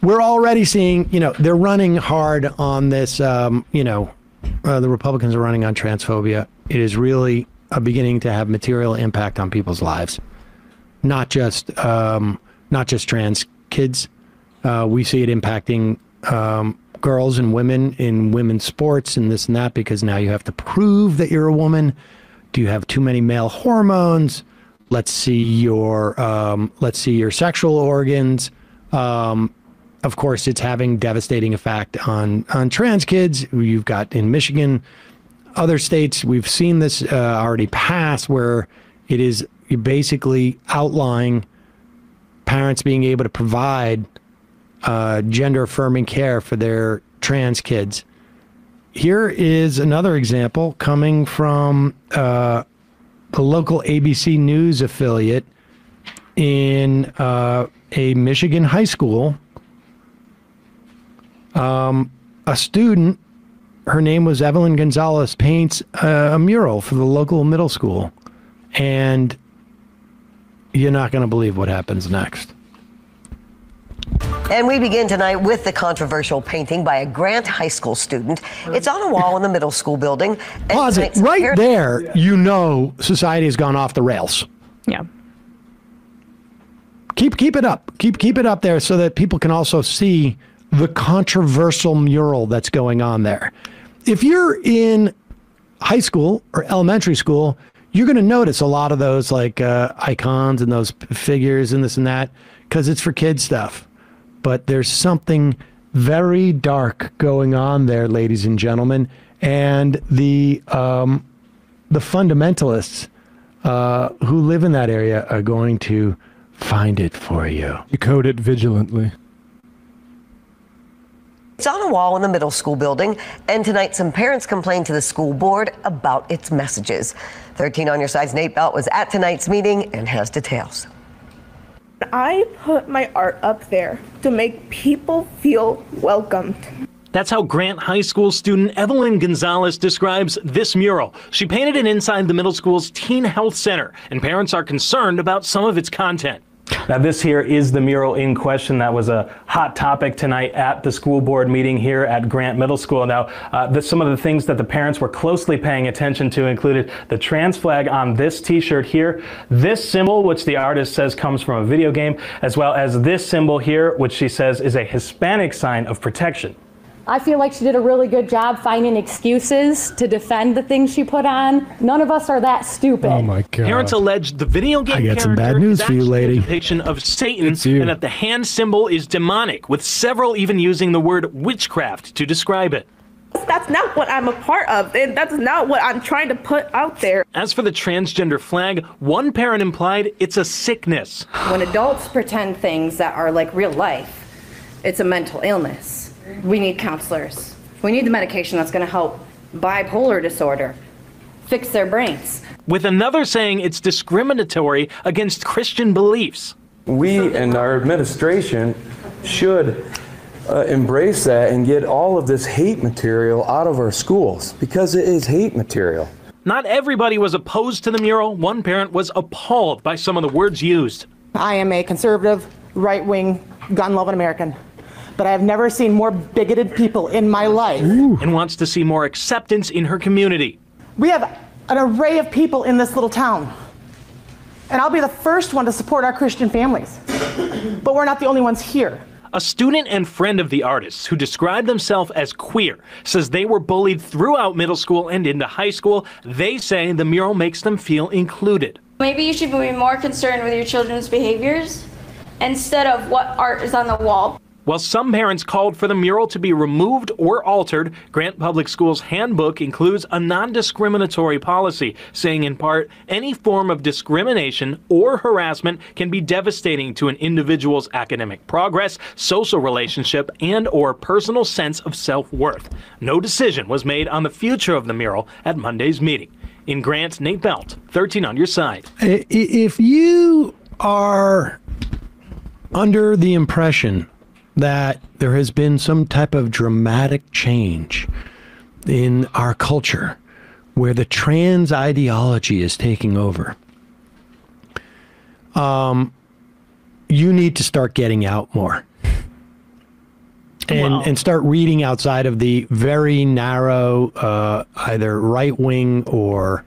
we're already seeing, they're running hard on this, the Republicans are running on transphobia. It is really beginning to have material impact on people's lives. Not just trans kids. We see it impacting girls and women in women's sports and this and that, because now you have to prove that you're a woman. Do you have too many male hormones? Let's see your sexual organs. Of course, it's having devastating effect on trans kids. You've got in Michigan, other states, we've seen this already pass, where it is basically outlawing parents being able to provide gender-affirming care for their trans kids. Here is another example coming from the local ABC News affiliate in a Michigan high school. A student, her name was Evelyn Gonzalez, paints a mural for the local middle school. And you're not going to believe what happens next. And we begin tonight with the controversial painting by a Grant High School student. It's on a wall in the middle school building. Pause it. Right there, society has gone off the rails. Yeah. Keep it up. Keep it up there so that people can also see the controversial mural that's going on there. If you're in high school or elementary school, you're going to notice a lot of those icons and those figures and this and that, because it's for kid stuff. But there's something very dark going on there, ladies and gentlemen. And the fundamentalists who live in that area are going to find it for you. Decode it vigilantly. It's on a wall in the middle school building, and tonight some parents complained to the school board about its messages. 13 on Your Side's Nate Belt was at tonight's meeting and has details. I put my art up there to make people feel welcomed. That's how Grant High School student Evelyn Gonzalez describes this mural. She painted it inside the middle school's Teen Health Center, and parents are concerned about some of its content. Now, this here is the mural in question that was a hot topic tonight at the school board meeting here at Grant Middle School. Now, some of the things that the parents were closely paying attention to included the trans flag on this t-shirt here, this symbol, which the artist says comes from a video game, as well as this symbol here, which she says is a Hispanic sign of protection. I feel like she did a really good job finding excuses to defend the things she put on. None of us are that stupid. Oh my God. Parents alleged the video game I got some bad news for you, lady. A depiction of Satan, and that the hand symbol is demonic, with several even using the word witchcraft to describe it. That's not what I'm a part of, and that's not what I'm trying to put out there. As for the transgender flag, one parent implied it's a sickness. When adults pretend things that are like real life, it's a mental illness. We need counselors. We need the medication that's going to help bipolar disorder fix their brains. With another saying it's discriminatory against Christian beliefs. We and our administration should embrace that and get all of this hate material out of our schools, because it is hate material. Not everybody was opposed to the mural. One parent was appalled by some of the words used. I am a conservative, right-wing, gun-loving American, but I have never seen more bigoted people in my life. And wants to see more acceptance in her community. We have an array of people in this little town, and I'll be the first one to support our Christian families, but we're not the only ones here. A student and friend of the artists who described themselves as queer says they were bullied throughout middle school and into high school. They say the mural makes them feel included. Maybe you should be more concerned with your children's behaviors instead of what art is on the wall. While some parents called for the mural to be removed or altered, Grant Public Schools handbook includes a non-discriminatory policy, saying in part, any form of discrimination or harassment can be devastating to an individual's academic progress, social relationship, and or personal sense of self-worth. No decision was made on the future of the mural at Monday's meeting. In Grant, Nate Belt, 13 on Your Side. If you are under the impression that there has been some type of dramatic change in our culture where the trans ideology is taking over, you need to start getting out more. and start reading outside of the very narrow, either right-wing or,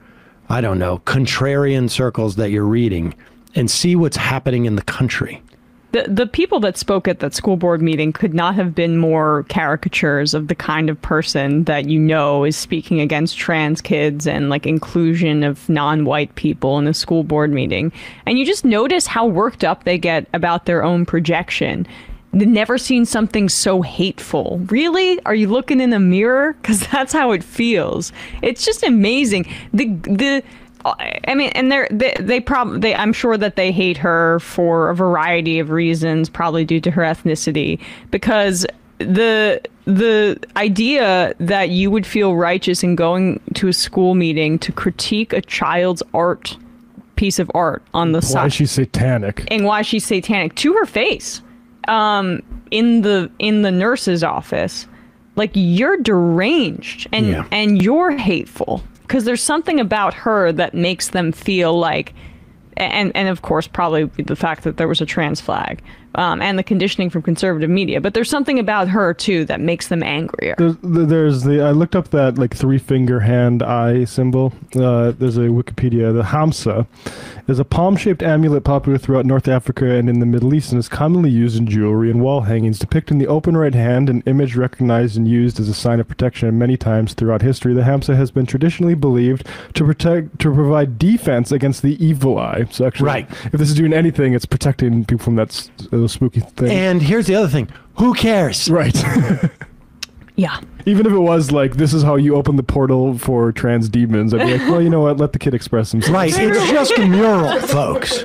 I don't know, contrarian circles that you're reading, and see what's happening in the country. The people that spoke at that school board meeting could not have been more caricatures of the kind of person that is speaking against trans kids and like inclusion of non-white people in a school board meeting. And you just notice how worked up they get about their own projection. They've never seen something so hateful. Really? Are you looking in the mirror? Because that's how it feels. It's just amazing. I'm sure that they hate her for a variety of reasons, probably due to her ethnicity, because the idea that you would feel righteous in going to a school meeting to critique a child's piece of art on the side. Why she's satanic. And why she's satanic to her face, in the nurse's office, like, you're deranged and you're hateful. Because there's something about her that makes them feel like, and of course probably the fact that there was a trans flag, and the conditioning from conservative media, but there's something about her too that makes them angrier. I looked up that like 3-finger hand eye symbol. There's a Wikipedia. The Hamsa is a palm-shaped amulet popular throughout North Africa and in the Middle East, and is commonly used in jewelry and wall hangings, depicting the open right hand, an image recognized and used as a sign of protection many times throughout history. The Hamsa has been traditionally believed to provide defense against the evil eye. So actually, if this is doing anything, it's protecting people from that spooky thing. And here's the other thing. Who cares? Right. Yeah. Even if it was like, this is how you open the portal for trans demons, I'd be like, well, you know what? Let the kid express himself. Right. It's just a mural, folks.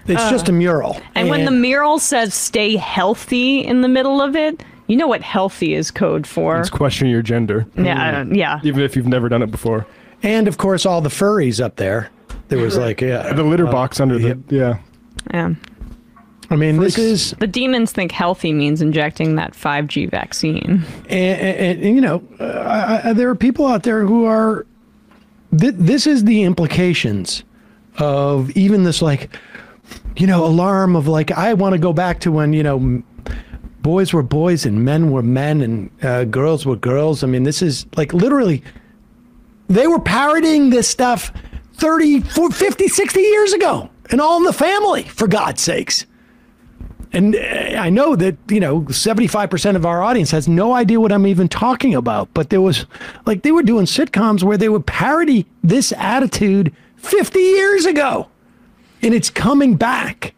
It's just a mural. And when the mural says stay healthy in the middle of it, you know what healthy is code for. It's questioning your gender. Yeah, yeah. Even if you've never done it before. And of course, all the furries up there. There was like, the litter box under the, Yeah. I mean, this is... The demons think healthy means injecting that 5G vaccine. And you know, there are people out there who are... This is the implications of even this, like, you know, alarm of like, I want to go back to when, you know, boys were boys and men were men and girls were girls. I mean, this is like literally... They were parodying this stuff 30, 40, 50, 60 years ago. And All in the Family, for God's sakes. And I know that, you know, 75% of our audience has no idea what I'm even talking about. But there was, like, they were doing sitcoms where they would parody this attitude 50 years ago. And it's coming back.